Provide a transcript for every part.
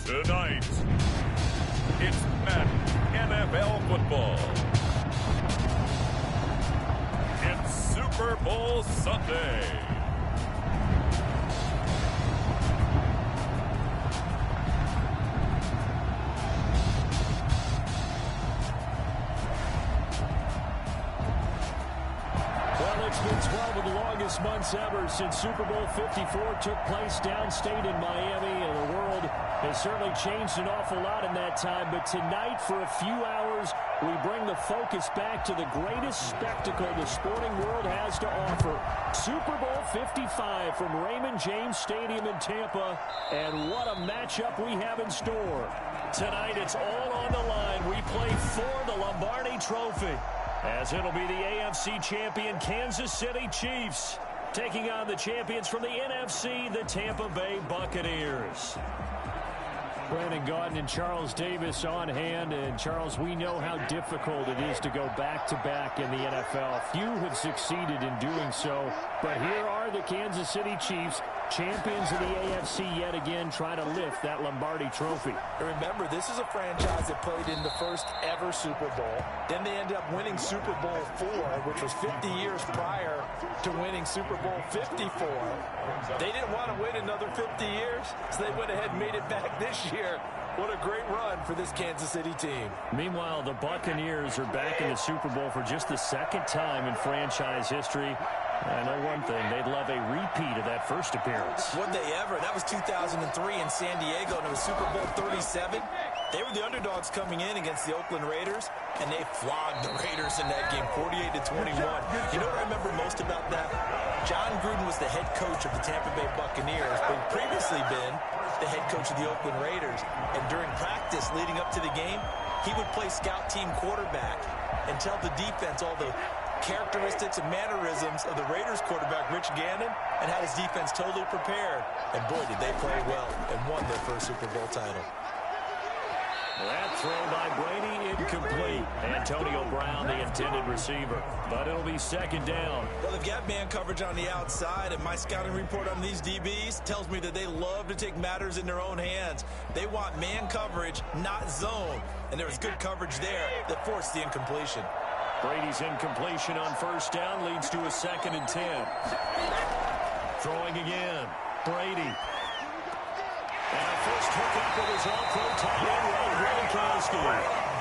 Tonight, it's Madden NFL football. It's Super Bowl Sunday. Well, it's been 12 of the longest months ever since Super Bowl 54 took place downstate in Miami, and the world has certainly changed an awful lot in that time. But tonight, for a few hours, we bring the focus back to the greatest spectacle the sporting world has to offer. Super Bowl 55 from Raymond James Stadium in Tampa, and what a matchup we have in store. Tonight, it's all on the line. We play for the Lombardi Trophy, as it'll be the AFC champion Kansas City Chiefs taking on the champions from the NFC, the Tampa Bay Buccaneers. Brandon Gaudin and Charles Davis on hand. And, Charles, we know how difficult it is to go back-to-back in the NFL. Few have succeeded in doing so. But here are the Kansas City Chiefs, champions of the AFC yet again, trying to lift that Lombardi Trophy. Remember, this is a franchise that played in the first ever Super Bowl. Then they ended up winning Super Bowl IV, which was 50 years prior to winning Super Bowl 54. They didn't want to wait another 50 years, so they went ahead and made it back this year. What a great run for this Kansas City team. Meanwhile, the Buccaneers are back in the Super Bowl for just the second time in franchise history. I know one thing, they'd love a repeat of that first appearance. Would they ever? That was 2003 in San Diego, and it was Super Bowl 37. They were the underdogs coming in against the Oakland Raiders, and they flogged the Raiders in that game, 48-21. You know what I remember most about that? John Gruden was the head coach of the Tampa Bay Buccaneers, but he'd previously been the head coach of the Oakland Raiders. And during practice leading up to the game, he would play scout team quarterback and tell the defense all the characteristics and mannerisms of the Raiders quarterback, Rich Gannon, and had his defense totally prepared. And boy, did they play well and won their first Super Bowl title. That throw by Brady incomplete. Antonio Brown, the intended receiver. But it'll be second down. Well, they've got man coverage on the outside, and my scouting report on these DBs tells me that they love to take matters in their own hands. They want man coverage, not zone. And there was good coverage there that forced the incompletion. Brady's incompletion on first down leads to a 2nd and 10. Throwing again. Brady. And a first hookup with his all-pro tight end, Rob Gronkowski.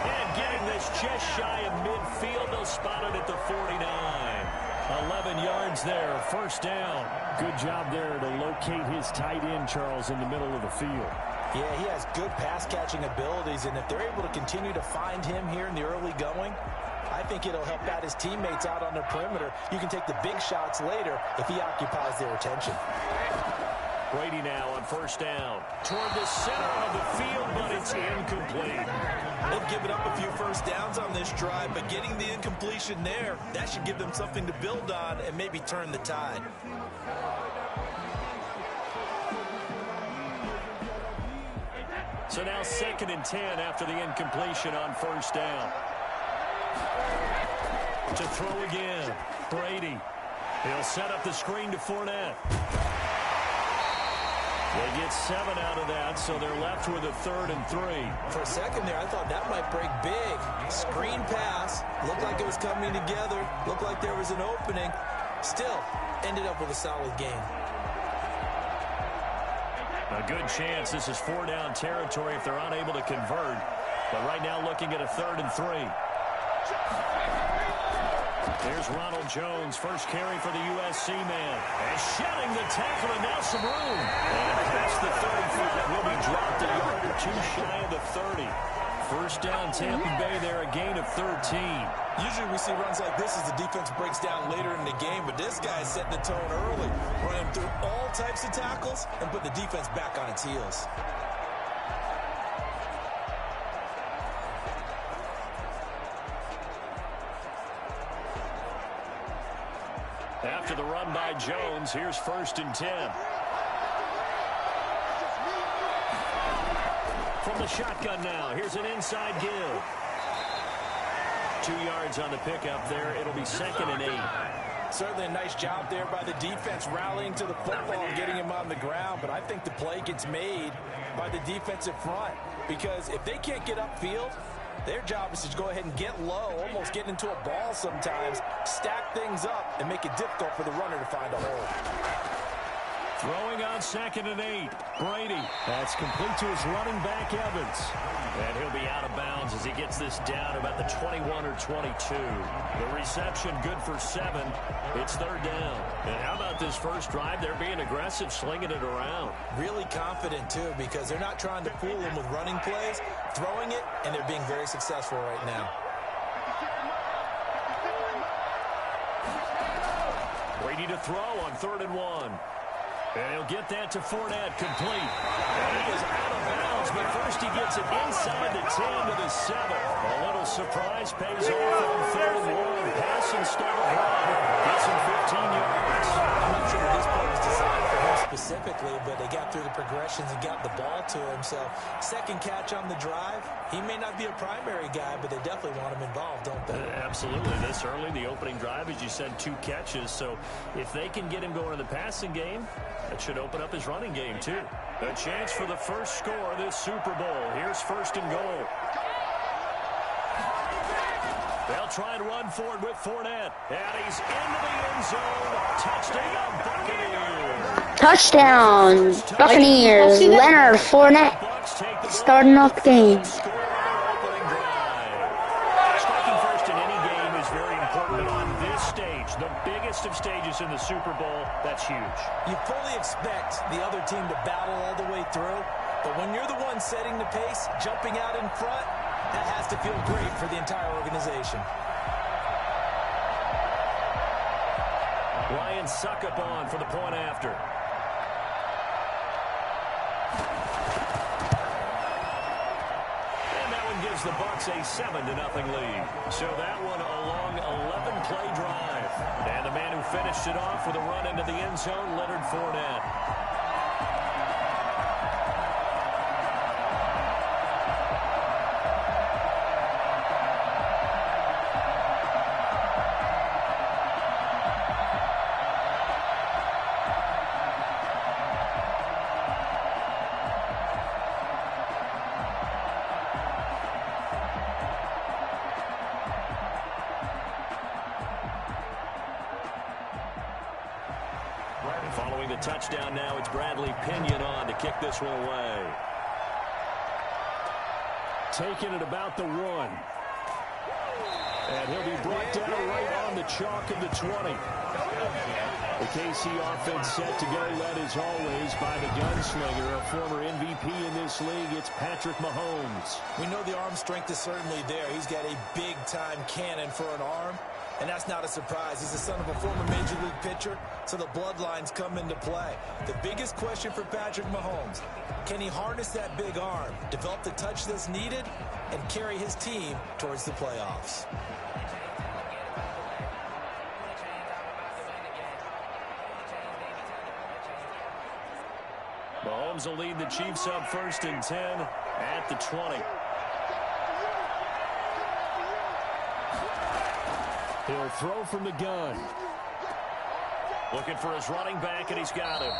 And getting this just shy of midfield, they'll spot it at the 49. 11 yards there, first down. Good job there to locate his tight end, Charles, in the middle of the field. Yeah, he has good pass-catching abilities, and if they're able to continue to find him here in the early going, I think it'll help out his teammates out on the perimeter. You can take the big shots later if he occupies their attention. Brady now on first down. Toward the center of the field, but it's incomplete. They've given up a few first downs on this drive, but getting the incompletion there, that should give them something to build on and maybe turn the tide. So now 2nd and 10 after the incompletion on first down. To throw again, Brady. He'll set up the screen to Fournette. They get 7 out of that, so they're left with a 3rd and 3. For a second there, I thought that might break big. Screen pass. Looked like it was coming together. Looked like there was an opening. Still, ended up with a solid game. A good chance this is 4-down territory if they're unable to convert. But right now looking at a 3rd and 3. Here's Ronald Jones, first carry for the USC man. And shedding the tackle, and now some room. And past the 35, will be dropped a yard or two shy of the 30. First down, Tampa Bay there, a gain of 13. Usually we see runs like this as the defense breaks down later in the game, but this guy is setting the tone early, running through all types of tackles and put the defense back on its heels. After the run by Jones, here's 1st and 10. From the shotgun now, here's an inside give. 2 yards on the pickup there. It'll be 2nd and 8. Certainly a nice job there by the defense rallying to the football and getting him on the ground. But I think the play gets made by the defensive front, because if they can't get upfield, their job is to go ahead and get low, almost get into a ball sometimes, stack things up, and make it difficult for the runner to find a hole. Throwing on 2nd and 8. Brady. That's complete to his running back, Evans. And he'll be out of bounds as he gets this down about the 21 or 22. The reception good for 7. It's 3rd down. And how about this first drive? They're being aggressive, slinging it around. Really confident, too, because they're not trying to fool him with running plays, throwing it, and they're being very successful right now. Brady to throw on 3rd and 1. And he'll get that to Fournette, complete. And he is out of bounds, but first he gets it inside the 10 to the 7. A little surprise pays off on 3rd and 1. Pass instead of run. Gets him 15 yards. I'm not sure that this play was designed for him specifically, but they got through the progressions and got the ball to him. So, second catch on the drive. He may not be a primary guy, but they definitely want him involved, don't they? Absolutely. This early, the opening drive, as you said, 2 catches. So, if they can get him going in the passing game, that should open up his running game, too. A chance for the first score of this Super Bowl. Here's 1st and goal. They'll try and run forward with Fournette. And he's into the end zone. Touchdown, Buccaneers. Touchdown, Buccaneers. Leonard Fournette starting off the game. Striking first in any game is very important, but on this stage, the biggest of stages in the Super Bowl, that's huge. You fully expect the other team to battle all the way through, but when you're the one setting the pace, jumping out in front, that has to feel great for the entire organization. Ryan Suckup on for the point after. And that one gives the Bucs a 7-0 lead. So that one a long 11-play drive. And the man who finished it off with a run into the end zone, Leonard Fournette. Following the touchdown now, it's Bradley Pinion on to kick this one away. Taking it about the 1. And he'll be brought down right on the chalk of the 20. The KC offense set to go, led as always by the gunslinger, a former MVP in this league. It's Patrick Mahomes. We know the arm strength is certainly there. He's got a big-time cannon for an arm. And that's not a surprise. He's the son of a former Major League pitcher, so the bloodlines come into play. The biggest question for Patrick Mahomes, can he harness that big arm, develop the touch that's needed, and carry his team towards the playoffs? Mahomes will lead the Chiefs up 1st and 10 at the 20. He'll throw from the gun. Looking for his running back, and he's got him.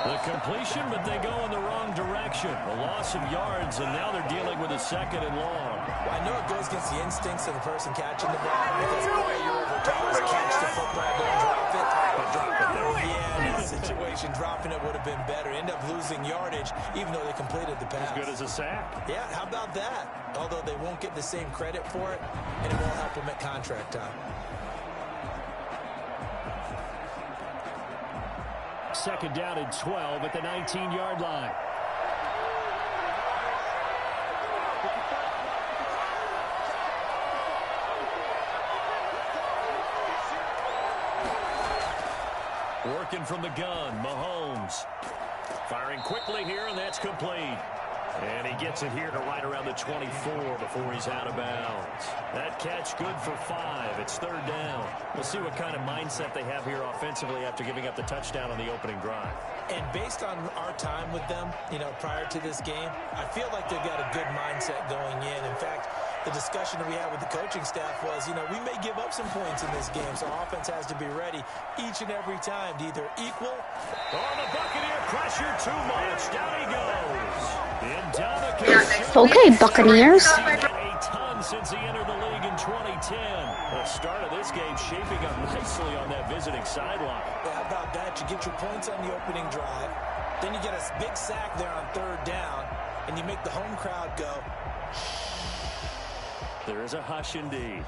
The completion, but they go in the wrong direction. A loss of yards, and now they're dealing with a 2nd and long. Well, I know it goes against the instincts of the person catching the ball, because all you're over told is catch the football, don't drop it. But drop it there. Yeah, in that situation, dropping it would have been better. End up losing yardage, even though they completed the pass. As good as a sack. Yeah, how about that? Although they won't get the same credit for it, and it won't help them at contract time. 2nd down and 12 at the 19-yard line. Working from the gun, Mahomes. Firing quickly here, and that's complete. And he gets it here to right around the 24 before he's out of bounds. That catch good for 5. It's 3rd down. We'll see what kind of mindset they have here offensively after giving up the touchdown on the opening drive. And based on our time with them, prior to this game, I feel like they've got a good mindset going in. In fact, the discussion that we had with the coaching staff was, you know, we may give up some points in this game, so offense has to be ready each and every time to either equal. Oh, the Buccaneer pressure too much. Down he goes. Okay, Buccaneers. A ton since he entered the league in 2010. The start of this game shaping up nicely on that visiting sideline. Yeah, how about that? You get your points on the opening drive, then you get a big sack there on 3rd down, and you make the home crowd go. There is a hush indeed.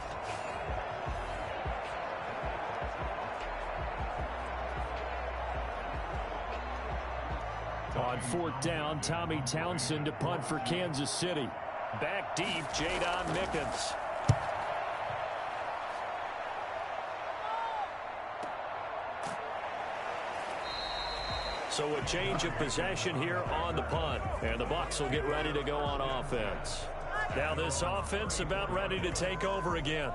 On 4th down, Tommy Townsend to punt for Kansas City. Back deep, Jadon Mickens. So a change of possession here on the punt. And the Bucs will get ready to go on offense. Now this offense about ready to take over again.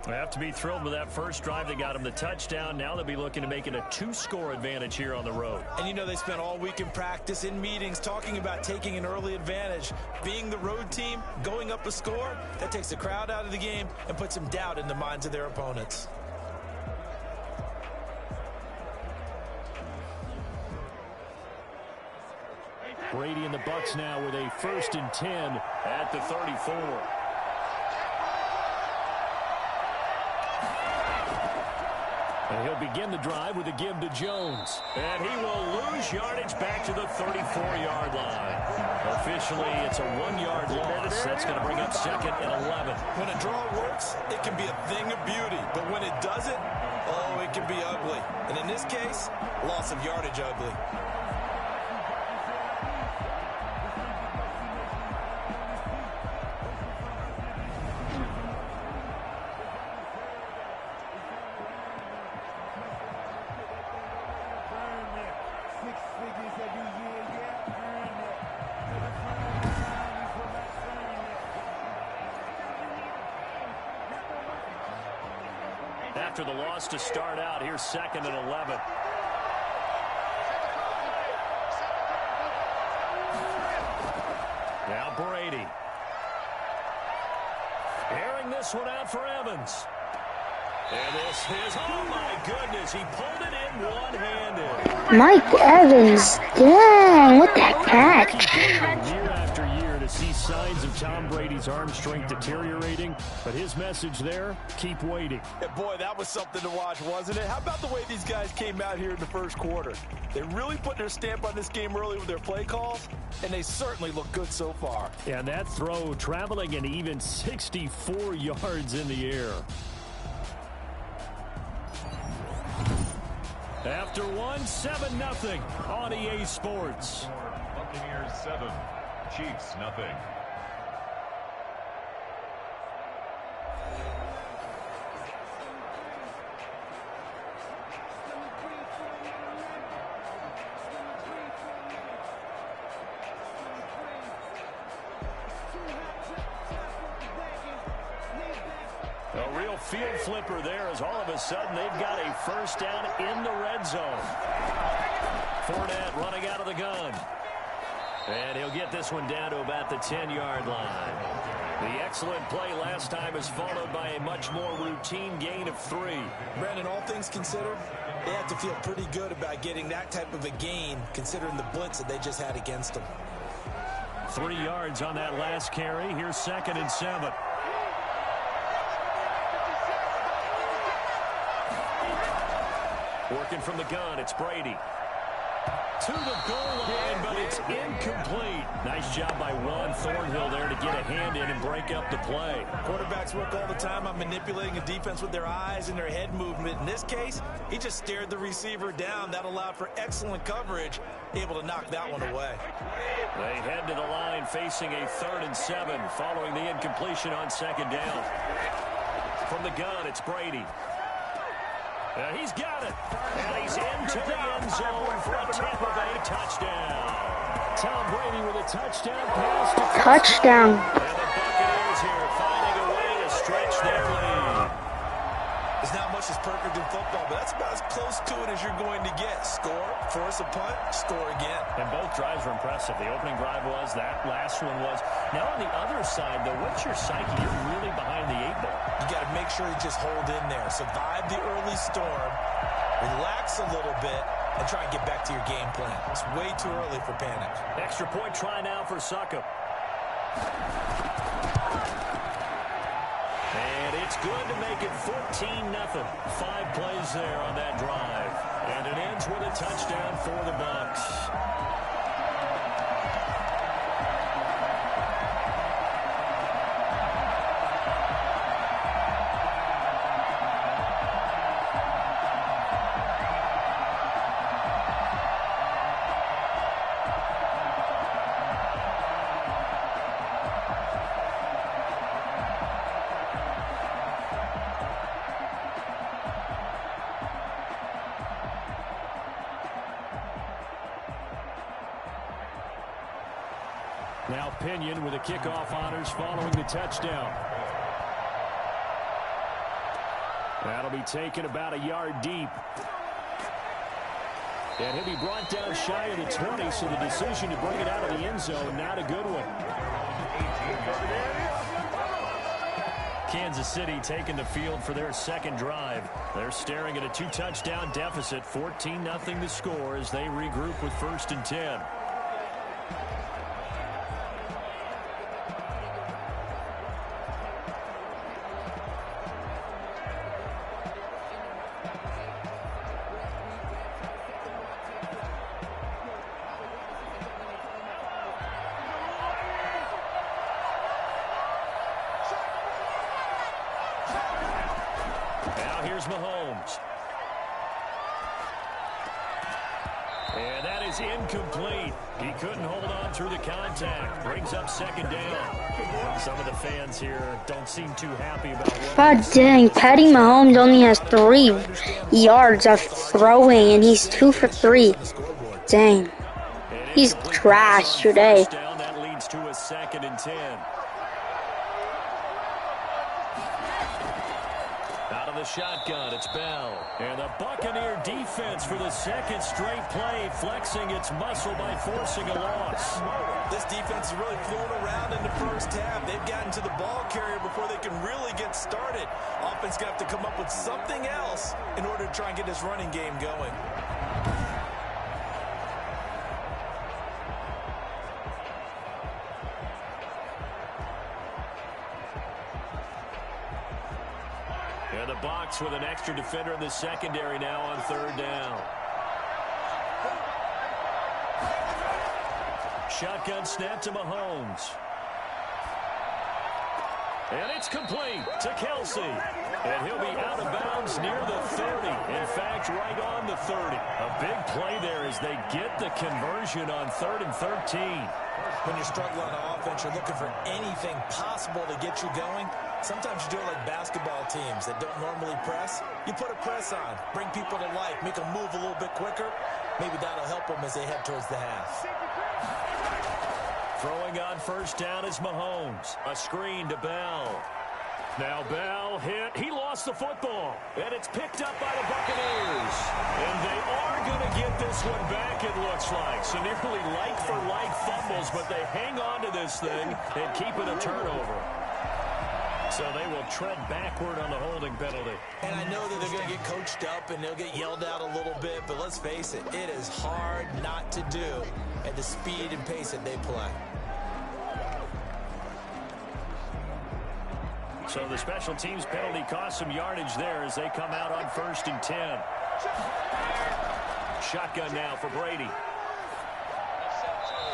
They have to be thrilled with that first drive. They got them the touchdown. Now they'll be looking to make it a 2-score advantage here on the road. And you know they spent all week in practice, in meetings, talking about taking an early advantage. Being the road team, going up a score, that takes the crowd out of the game and puts some doubt in the minds of their opponents. Brady and the Bucs now with a 1st and 10 at the 34. And he'll begin the drive with a give to Jones. And he will lose yardage back to the 34-yard line. Officially, it's a 1-yard loss. That's going to bring up 2nd and 11. When a draw works, it can be a thing of beauty. But when it doesn't, oh, it can be ugly. And in this case, loss of yardage ugly. After the loss to start out, here's 2nd and 11. Now Brady. Airing this one out for Evans. And this is, oh my goodness, he pulled it in one-handed. Mike Evans, dang, what that catch. Year after year to see signs of Tom Brady's arm strength deteriorating, but his message there, keep waiting. Yeah, boy, that was something to watch, wasn't it? How about the way these guys came out here in the first quarter? They really put their stamp on this game early with their play calls, and they certainly look good so far. And that throw traveling an even 64 yards in the air. After one, 7-0 on EA Sports. Buccaneers 7, Chiefs 0. A real field flipper there as all of a sudden they've got a 1st down in the red zone. Fournette running out of the gun. And he'll get this one down to about the 10-yard line. The excellent play last time is followed by a much more routine gain of 3. Brandon, all things considered, they have to feel pretty good about getting that type of a gain considering the blitz that they just had against them. 3 yards on that last carry. Here's 2nd and 7. Working from the gun, it's Brady. To the goal line, but it's incomplete. Nice job by Juan Thornhill there to get a hand in and break up the play. Quarterbacks work all the time on manipulating a defense with their eyes and their head movement. In this case, he just stared the receiver down. That allowed for excellent coverage, able to knock that one away. They head to the line facing a 3rd and 7 following the incompletion on 2nd down. From the gun, it's Brady. He's got it. And he's into the end zone for a Tampa Bay touchdown. Tom Brady with a touchdown pass. Touchdown. And the Buccaneers here finding a way to stretch their lead. There's not much that's perfect in football, but that's about as close to it as you're going to get. Score, force a punt, score again. And both drives were impressive. The opening drive was, that last one was. Now on the other side, though, what's your psyche? You're really behind the 8 ball. You got to make sure you just hold in there. Survive the early storm, relax a little bit, and try and get back to your game plan. It's way too early for panic. Extra point try now for Succop. And it's good to make it 14-0. 5 plays there on that drive. And it ends with a touchdown for the Bucs. Now Pinion with the kickoff honors following the touchdown. That'll be taken about a yard deep. And he'll be brought down shy of the 20, so the decision to bring it out of the end zone, not a good one. Kansas City taking the field for their second drive. They're staring at a 2-touchdown deficit, 14-0 the score as they regroup with 1st and 10. Here's Mahomes. And that is incomplete. He couldn't hold on through the contact. Brings up 2nd down. Some of the fans here don't seem too happy about what... God dang, Patty Mahomes only has 3 yards of throwing, and he's 2 for 3. Dang. He's trash today. That leads to a 2nd and 10. Shotgun, it's Bell. And the Buccaneer defense for the 2nd straight play, flexing its muscle by forcing a loss. This defense is really flown around in the first half. They've gotten to the ball carrier before they can really get started. Offense going to have to come up with something else in order to try and get this running game going. And the Bucs with an extra defender in the secondary now on 3rd down. Shotgun snap to Mahomes. And it's complete to Kelsey. And he'll be out of bounds near the 30. In fact, right on the 30. A big play there as they get the conversion on 3rd and 13. When you're struggling on offense, you're looking for anything possible to get you going. Sometimes you do it like basketball teams that don't normally press. You put a press on, bring people to life, make them move a little bit quicker. Maybe that'll help them as they head towards the half. Throwing on 1st down is Mahomes. A screen to Bell. Now Bell hit. He lost the football. And it's picked up by the Buccaneers. And they are going to get this one back, it looks like. So nearly like-for-like fumbles, but they hang on to this thing and keep it a turnover. So they will tread backward on the holding penalty. And I know that they're going to get coached up and they'll get yelled out a little bit, but let's face it, it is hard not to do at the speed and pace that they play. So the special teams penalty cost some yardage there as they come out on 1st and 10. Shotgun now for Brady.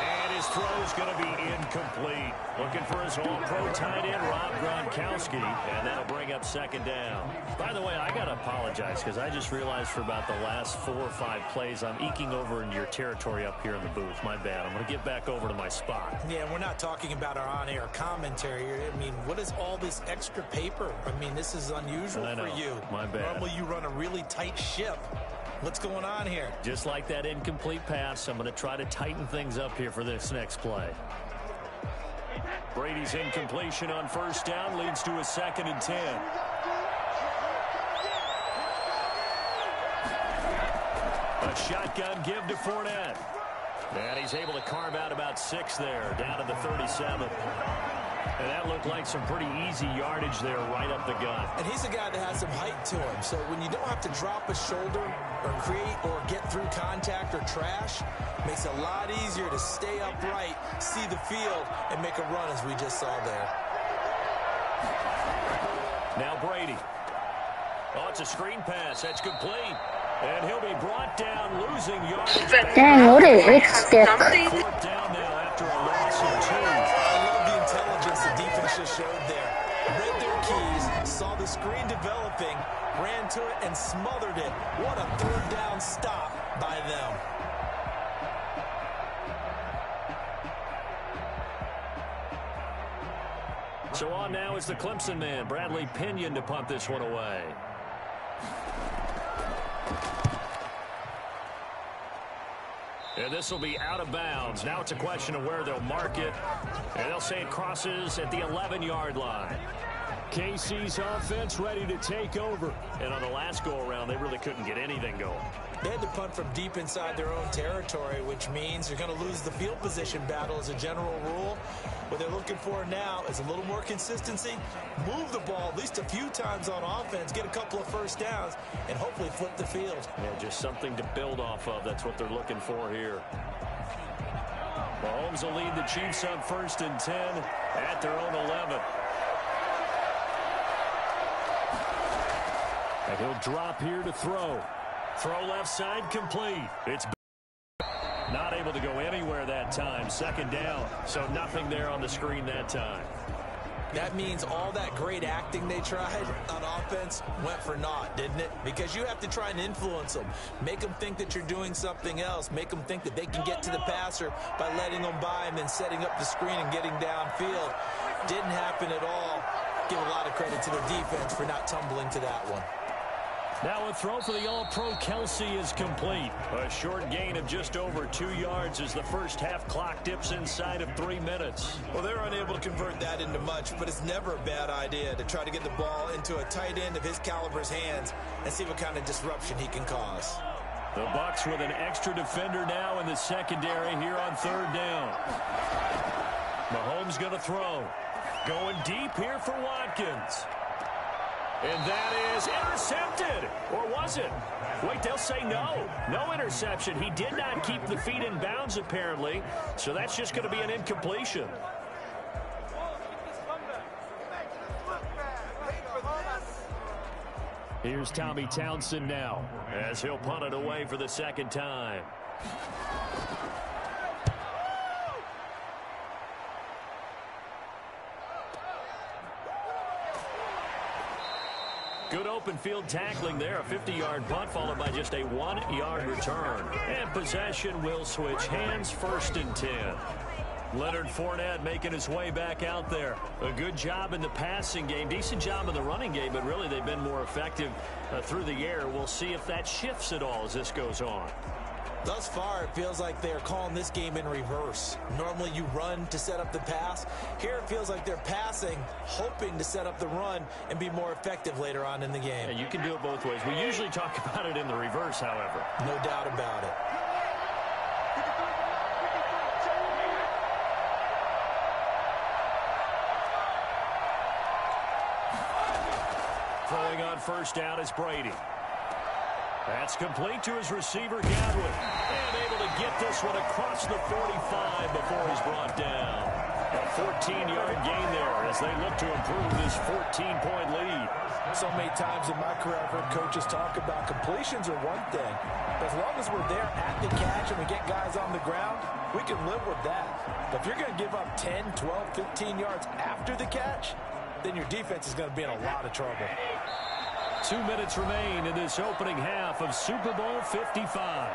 And his throw's going to be incomplete. Looking for his all-pro tight end, Rob Gronkowski. And that'll bring up 2nd down. By the way, I got to apologize because I just realized for about the last 4 or 5 plays, I'm eking over into your territory up here in the booth. My bad. I'm going to get back over to my spot. Yeah, we're not talking about our on-air commentary here. I mean, what is all this extra paper? I mean, this is unusual for you. My bad. Normally you run a really tight ship. What's going on here? Just like that incomplete pass, I'm going to try to tighten things up here for this next play. Brady's incompletion on 1st down leads to a 2nd and 10. A shotgun give to Fournette. And he's able to carve out about 6 there, down to the 37. And that looked like some pretty easy yardage there right up the gut. And he's a guy that has some height to him. So when you don't have to drop a shoulder or create or get through contact or trash, makes it a lot easier to stay upright, see the field, and make a run as we just saw there. Now Brady. Oh, it's a screen pass. That's complete. And he'll be brought down, losing yardage. Dang, what a hit stick. Fourth down now after a loss of 2. I love the intelligence the defense just showed there. Read their keys, saw the screen developing, ran to it, and smothered it. What a third down stop by them. So on now is the Clemson man, Bradley Pinion, to punt this one away. And this will be out of bounds. Now it's a question of where they'll mark it. And they'll say it crosses at the 11-yard line. KC's offense ready to take over. And on the last go-around, they really couldn't get anything going. They had to punt from deep inside their own territory, which means they're going to lose the field position battle as a general rule. What they're looking for now is a little more consistency, move the ball at least a few times on offense, get a couple of first downs, and hopefully flip the field. Yeah, just something to build off of. That's what they're looking for here. Mahomes will lead the Chiefs on 1st and 10 at their own 11. And he'll drop here to throw. Throw left side complete. It's not able to go anywhere that time. 2nd down. So nothing there on the screen that time. That means all that great acting they tried on offense went for naught, didn't it? Because you have to try and influence them. Make them think that you're doing something else. Make them think that they can get to the passer by letting them by and then setting up the screen and getting downfield. Didn't happen at all. Give a lot of credit to the defense for not tumbling to that one. Now a throw for the All-Pro Kelsey is complete. A short gain of just over 2 yards as the first half clock dips inside of 3 minutes. Well, they're unable to convert that into much, but it's never a bad idea to try to get the ball into a tight end of his caliber's hands and see what kind of disruption he can cause. The Bucs with an extra defender now in the secondary here on 3rd down. Mahomes going to throw. Going deep here for Watkins. And that is intercepted. Or was it? Wait, they'll say no. No interception. He did not keep the feet in bounds, apparently. So that's just going to be an incompletion. Here's Tommy Townsend now, as he'll punt it away for the 2nd time. Good open field tackling there. A 50-yard punt followed by just a 1-yard return. And possession will switch hands. 1st and 10. Leonard Fournette making his way back out there. A good job in the passing game. Decent job in the running game, but really they've been more effective through the air. We'll see if that shifts at all as this goes on. Thus far, it feels like they're calling this game in reverse. Normally you run to set up the pass. Here it feels like they're passing, hoping to set up the run and be more effective later on in the game. Yeah, you can do it both ways. We usually talk about it in the reverse, however. No doubt about it. Throwing on 1st down is Brady. That's complete to his receiver, Godwin. And able to get this one across the 45 before he's brought down. A 14-yard gain there as they look to improve this 14-point lead. So many times in my career, I've heard coaches talk about completions are one thing. But as long as we're there at the catch and we get guys on the ground, we can live with that. But if you're going to give up 10, 12, 15 yards after the catch, then your defense is going to be in a lot of trouble. 2 minutes remain in this opening half of Super Bowl 55.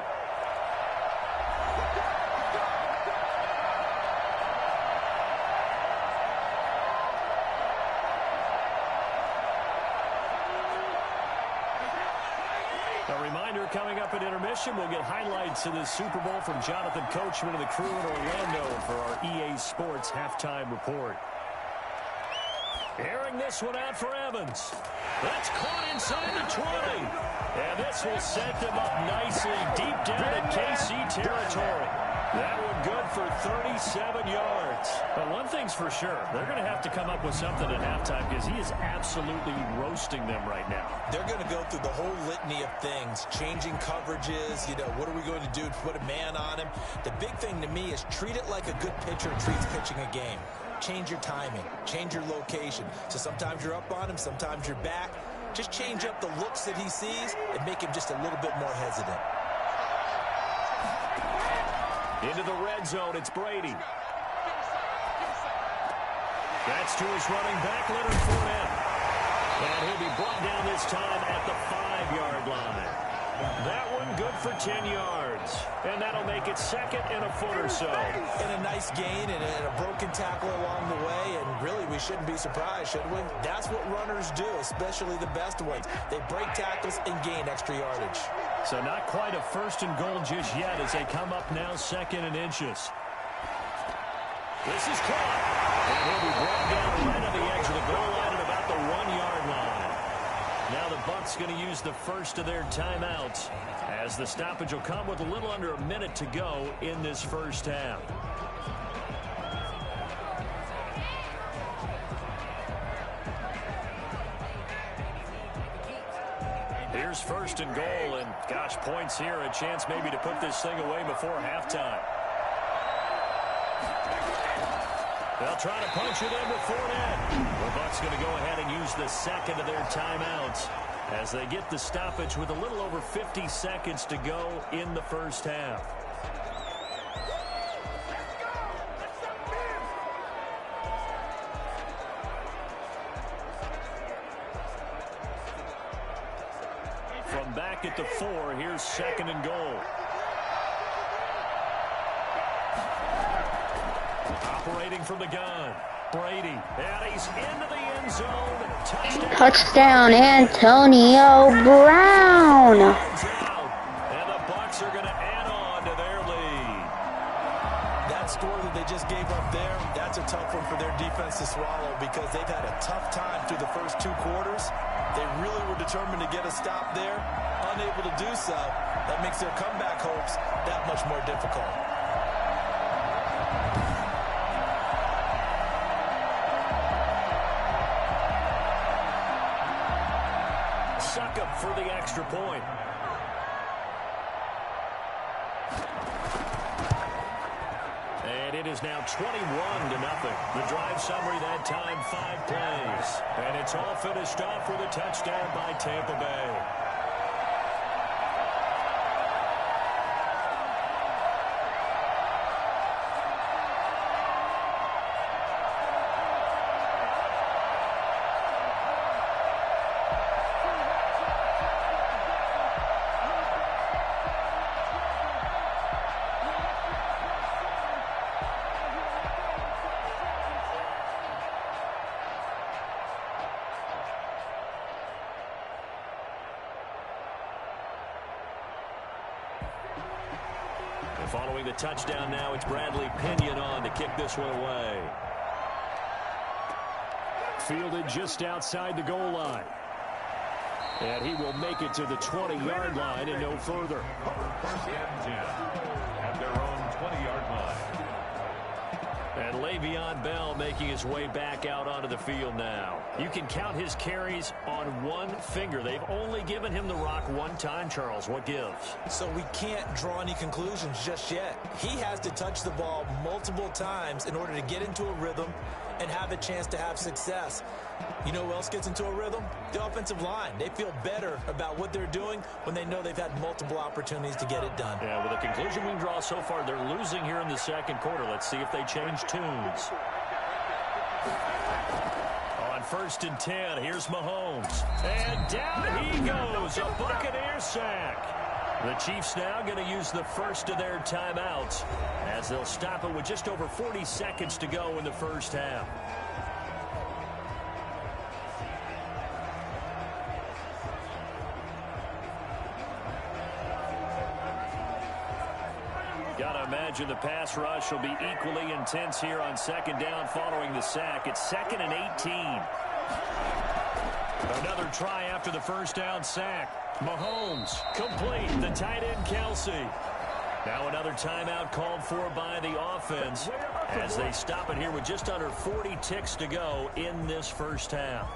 A reminder, coming up at intermission, we'll get highlights of this Super Bowl from Jonathan Coachman and the crew in Orlando for our EA Sports halftime report. Airing this one out for Evans. That's caught inside the 20. And this will set them up nicely deep down in KC territory. That one good for 37 yards. But one thing's for sure, they're going to have to come up with something at halftime because he is absolutely roasting them right now. They're going to go through the whole litany of things, changing coverages, what are we going to do to put a man on him? The big thing to me is treat it like a good pitcher treats pitching a game. Change your timing, change your location. So sometimes you're up on him, sometimes you're back. Just change up the looks that he sees and make him just a little bit more hesitant. Into the red zone, it's Brady. That's to his running back, Leonard Fournette. And he'll be brought down this time at the 5-yard line. That one good for 10 yards. And that'll make it second and a foot or so. And a nice gain and a broken tackle along the way. And really, we shouldn't be surprised, should we? That's what runners do, especially the best ones. They break tackles and gain extra yardage. So not quite a first and goal just yet as they come up now second and inches. This is caught. And he'll be brought down right on the edge of the goal line at about the 1-yard line. Now the Bucs going to use the first of their timeouts as the stoppage will come with a little under a minute to go in this first half. Here's first and goal, and gosh, points here, a chance maybe to put this thing away before halftime. They'll try to punch it in with Fournette. The Bucs going to go ahead and use the second of their timeouts as they get the stoppage with a little over 50 seconds to go in the first half. From back at the 4, here's second and goal. Operating from the gun, Brady, and he's into the end zone. Touchdown, Antonio Brown. And the Bucs are going to add on to their lead. That score that they just gave up there, that's a tough one for their defense to swallow because they've had a tough time through the first 2 quarters. They really were determined to get a stop there, unable to do so. That makes their comeback hopes that much more difficult. Suck up for the extra point. And it is now 21-0. The drive summary that time, 5 plays. And it's all finished off with a touchdown by Tampa Bay. Following the touchdown now, it's Bradley Pinion on to kick this one away. Fielded just outside the goal line. And he will make it to the 20-yard line and no further. First and 10 at their own 20-yard line. And Le'Veon Bell making his way back out onto the field now. You can count his carries on one finger. They've only given him the rock one time, Charles. What gives? So we can't draw any conclusions just yet. He has to touch the ball multiple times in order to get into a rhythm and have a chance to have success. You know who else gets into a rhythm? The offensive line. They feel better about what they're doing when they know they've had multiple opportunities to get it done. Yeah, with the conclusion we can draw so far, they're losing here in the second quarter. Let's see if they change tunes. On first and 10, here's Mahomes. And down he goes, a Buccaneer sack. The Chiefs now going to use the first of their timeouts as they'll stop it with just over 40 seconds to go in the first half. Gotta imagine imagine the pass rush will be equally intense here on second down following the sack. It's 2nd and 18. Another try after the first down sack. Mahomes complete. The tight end Kelsey. Now another timeout called for by the offense as they stop it here with just under 40 ticks to go in this first half.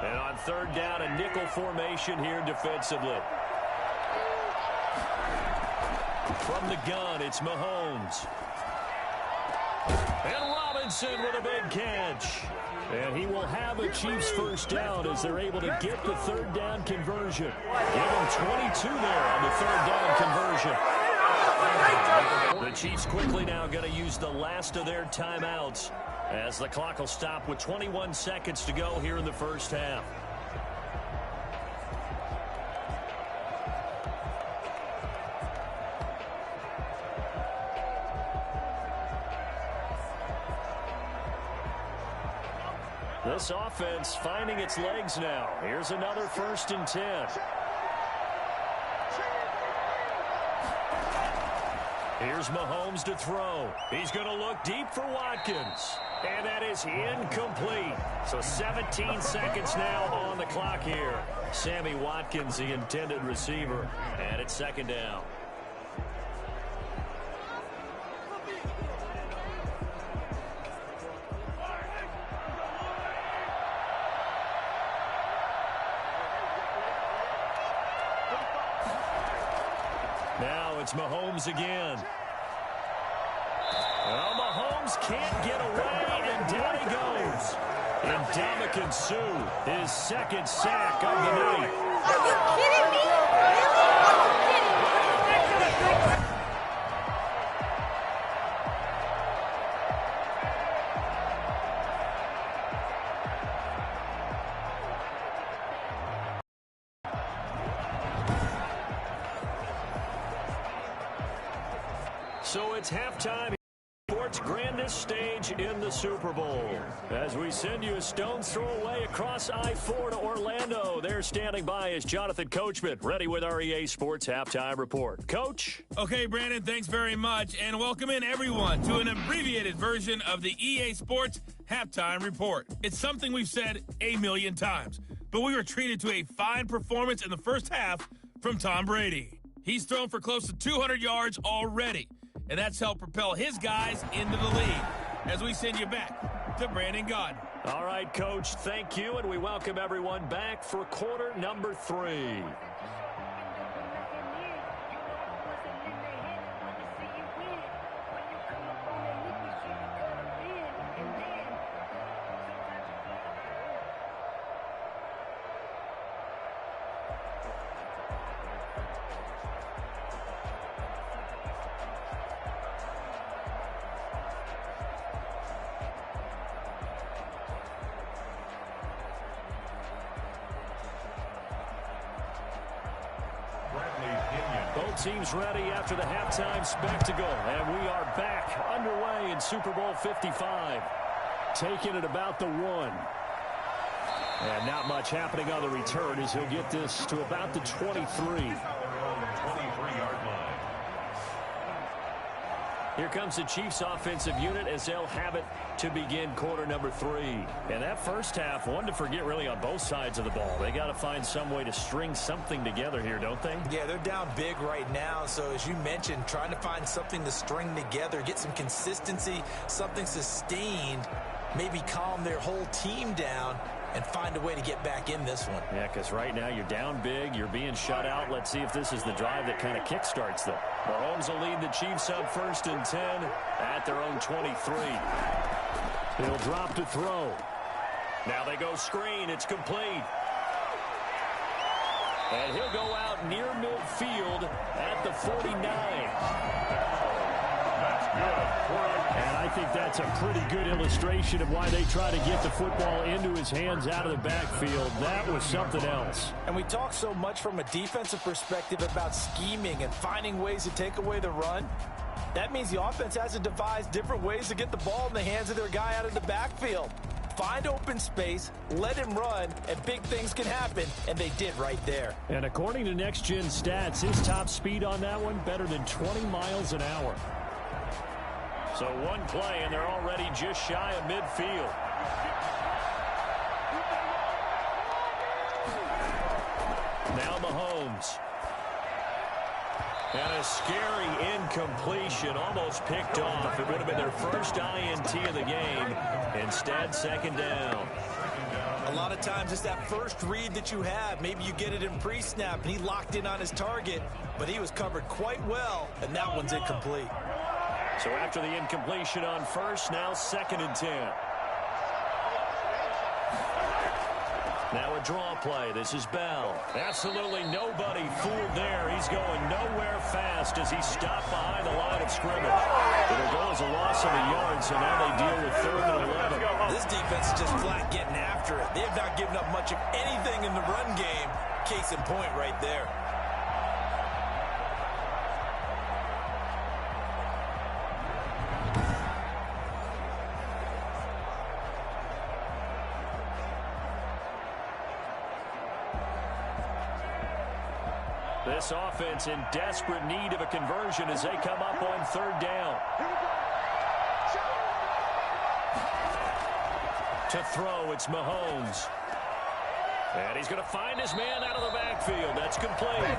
And on third down, a nickel formation here defensively. From the gun, it's Mahomes. And Robinson with a big catch. And he will have a Chiefs first down as they're able to get the third down conversion. Give them 22 there on the third down conversion. The Chiefs quickly now going to use the last of their timeouts as the clock will stop with 21 seconds to go here in the first half. This offense finding its legs now. Here's another 1st and 10. Here's Mahomes to throw. He's going to look deep for Watkins. And that is incomplete. So 17 seconds now on the clock here. Sammy Watkins, the intended receiver. And it's 2nd down. Now it's Mahomes again. Well, Mahomes can't get away, and down he goes. And Ndamukong Suh, his 2nd sack of the night. Are you kidding me? Really? Are you kidding me? So it's halftime. Sports grandest stage in the Super Bowl. As we send you a stone's throw away across I-4 to Orlando. There standing by is Jonathan Coachman, ready with our EA Sports Halftime Report. Coach? Okay, Brandon, thanks very much, and welcome in everyone to an abbreviated version of the EA Sports Halftime Report. It's something we've said a million times, but we were treated to a fine performance in the first half from Tom Brady. He's thrown for close to 200 yards already, and that's helped propel his guys into the lead. As we send you back to Brandon Gaudin. All right, Coach, thank you, and we welcome everyone back for quarter number 3. Both teams ready after the halftime spectacle, and we are back underway in Super Bowl 55. Taking it about the 1. And not much happening on the return as he'll get this to about the 23. 23-yard line. Here comes the Chiefs offensive unit as they'll have it to begin quarter number 3. And that first half, one to forget really on both sides of the ball. They got to find some way to string something together here, don't they? Yeah, they're down big right now. So as you mentioned, trying to find something to string together, get some consistency, something sustained, maybe calm their whole team down and find a way to get back in this one. Yeah, because right now you're down big, you're being shut out. Let's see if this is the drive that kind of kickstarts them. Mahomes will lead the Chiefs up 1st and 10 at their own 23. He'll drop to throw. Now they go screen. It's complete. And he'll go out near midfield at the 49. That's good. And I think that's a pretty good illustration of why they try to get the football into his hands out of the backfield. That was something else. And we talk so much from a defensive perspective about scheming and finding ways to take away the run. That means the offense has to devise different ways to get the ball in the hands of their guy out of the backfield. Find open space, let him run, and big things can happen, and they did right there. And according to Next Gen Stats, his top speed on that one, better than 20 miles an hour. So one play, and they're already just shy of midfield. Now Mahomes. And a scary incompletion, almost picked off. It would have been their first INT of the game. Instead, second down. A lot of times it's that first read that you have. Maybe you get it in pre-snap, and he locked in on his target, but he was covered quite well, and that one's incomplete. So after the incompletion on first, now 2nd and 10. Now a draw play. This is Bell. Absolutely nobody fooled there. He's going nowhere fast as he stopped behind the line of scrimmage. It'll go as a loss of a yard, so now they deal with 3rd and 11. This defense is just flat getting after it. They have not given up much of anything in the run game. Case in point right there. This offense in desperate need of a conversion as they come up on 3rd down. To throw, it's Mahomes. And he's going to find his man out of the backfield. That's complete.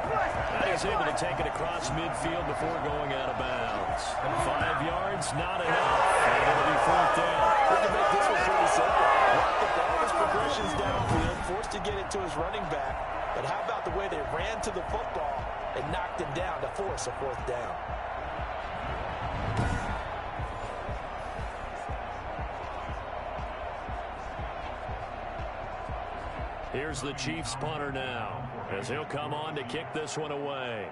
And he's able to take it across midfield before going out of bounds. 5 yards, not enough. And it'll be 4th down. We can make this one pretty simple. Walk the ball, his progressions downfield, forced to get it to his running back. But how about the way they ran to the football and knocked him down to force a 4th down? Here's the Chiefs punter now, as he'll come on to kick this one away.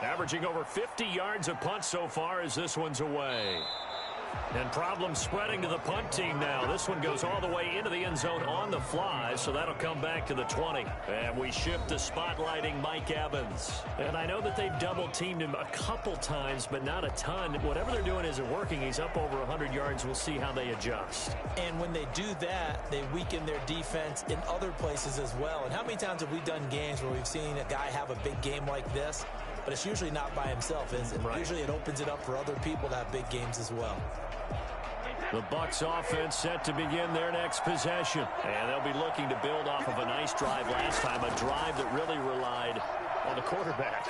Averaging over 50 yards a punt so far as this one's away. And problems spreading to the punt team now. This one goes all the way into the end zone on the fly, so that'll come back to the 20. And we shift to spotlighting Mike Evans. And I know that they've double-teamed him a couple times, but not a ton. Whatever they're doing isn't working. He's up over 100 yards. We'll see how they adjust. And when they do that, they weaken their defense in other places as well. And how many times have we done games where we've seen a guy have a big game like this? But it's usually not by himself, is it? Right. Usually it opens it up for other people to have big games as well. The Bucs offense set to begin their next possession. And they'll be looking to build off of a nice drive last time, a drive that really relied on the quarterback.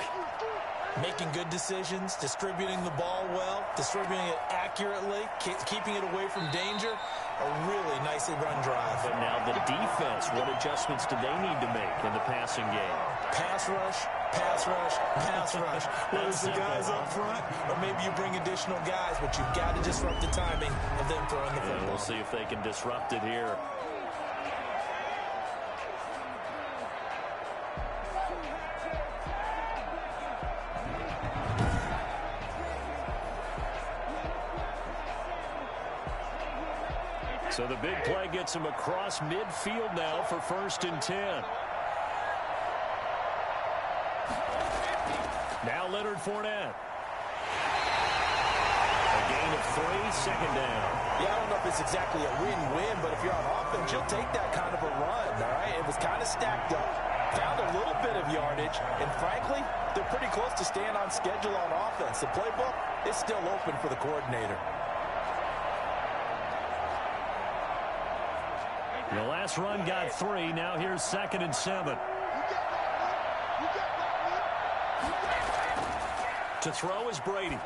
Making good decisions, distributing the ball well, distributing it accurately, keeping it away from danger. A really nicely run drive. But now the defense, what adjustments do they need to make in the passing game? Pass rush, pass rush, pass rush. Whether it's the guys up front or maybe you bring additional guys, but you've got to disrupt the timing of them throwing the football. We'll see if they can disrupt it here. So the big play gets him across midfield now for 1st and 10. Now Leonard Fournette. A gain of 3, 2nd down. Yeah, I don't know if it's exactly a win-win, but if you're on offense, you'll take that kind of a run, all right? It was kind of stacked up, found a little bit of yardage, and frankly, they're pretty close to staying on schedule on offense. The playbook is still open for the coordinator. The last run got 3. Now here's 2nd and 7. To throw is Brady.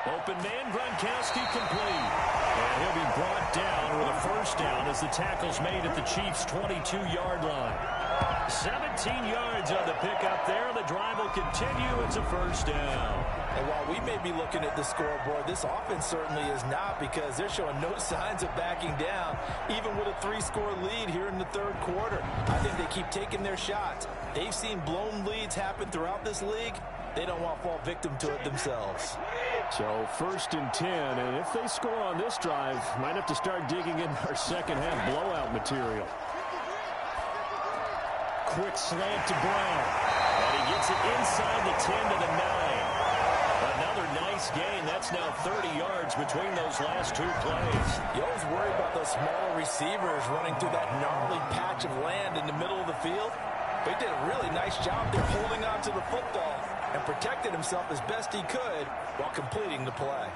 Open man, Gronkowski complete. And he'll be brought down with a 1st down as the tackle's made at the Chiefs' 22-yard line. 17 yards on the pickup there. The drive will continue. It's a 1st down. And while we may be looking at the scoreboard, this offense certainly is not, because they're showing no signs of backing down, even with a 3-score lead here in the 3rd quarter. I think they keep taking their shots. They've seen blown leads happen throughout this league. They don't want to fall victim to it themselves. So 1st and 10, and if they score on this drive, might have to start digging in our second-half blowout material. Quick slant to Brown. And he gets it inside the 10 to the 9. Another nice nice gain. That's now 30 yards between those last two plays. You always worry about those smaller receivers running through that gnarly patch of land in the middle of the field. But he did a really nice job there holding on to the football and protected himself as best he could while completing the play.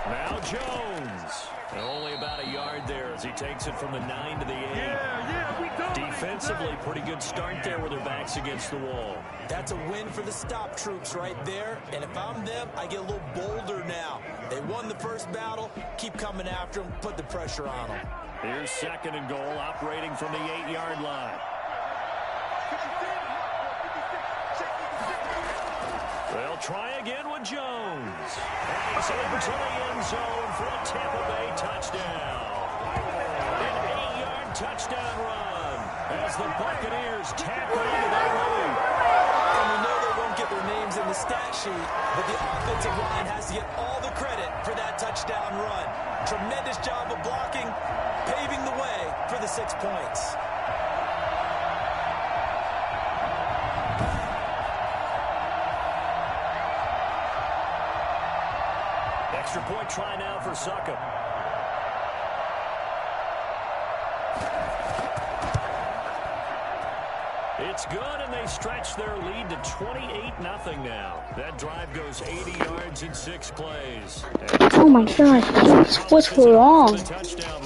Now Jones. Only about a yard there as he takes it from the 9 to the 8. Defensively, pretty good start there with their backs against the wall. That's a win for the stop troops right there. And if I'm them, I get a little bolder now. They won the first battle. Keep coming after them. Put the pressure on them. Here's 2nd and goal, operating from the 8-yard line. They'll try again with Jones. And he's into the end zone for a Tampa Bay touchdown. An 8-yard touchdown run as the Buccaneers tackle into their lead. And we know they won't get their names in the stat sheet, but the offensive line has to get all the credit for that touchdown run. Tremendous job of blocking, paving the way for the 6 points. Extra point try now for Suckup. It's good, and they stretch their lead to 28-0 now. That drive goes 80 yards in 6 plays. Oh my gosh, what's wrong? The touchdown